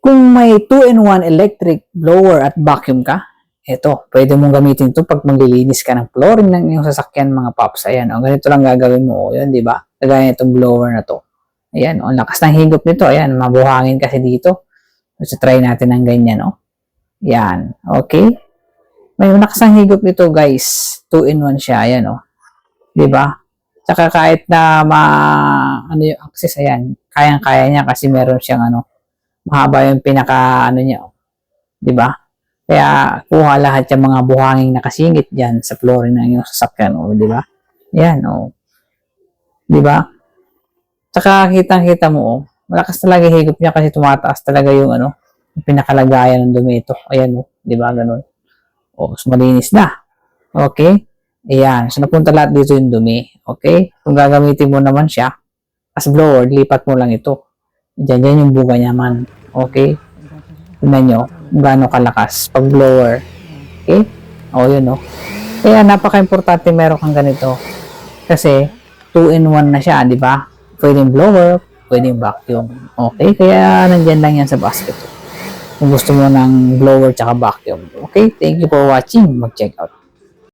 Kung may 2-in-1 electric blower at vacuum ka, ito, pwede mong gamitin ito pag maglilinis ka ng flooring ng iyong sasakyan, mga paps. Ayan, o, ganito lang gagawin mo. O, yun, di ba? Kagaya itong blower na to. Ayan, o, lakas ng higop nito. Ayan, mabuhangin kasi dito. So, try natin ng ganyan, o. Ayan, okay? May lakas ng higop nito, guys. 2-in-1 siya. Ayan, o. Di ba? Saka kahit na ano yung access, ayan, kayang-kaya niya kasi meron siyang mahaba yung pinaka niya, di ba? Kaya kuha lahat yung mga buhanging nakasingit diyan sa flooring ng iyong sasakyan, di ba? Yan, di ba? Saka kitang-kita mo, malakas talaga higop niya kasi tumataas talaga yung yung pinakalagayan ng dumi ito. Ayan, di ba? Ganun. So malinis na. Okay? Ayan. So napunta lahat dito yung dumi. Okay? Kung gagamitin mo naman siya as blower, lipat mo lang ito. Diyan yung buga niya man. Okay? Tignan nyo kung gaano kalakas pag blower. Okay? Yun, Kaya napaka-importante meron kang ganito. Kasi 2-in-1 na siya, di ba? Pwedeng blower, pwedeng vacuum. Okay? Kaya nandyan lang yan sa basket. Kung gusto mo ng blower tsaka vacuum. Okay? Thank you for watching. Mag-check out.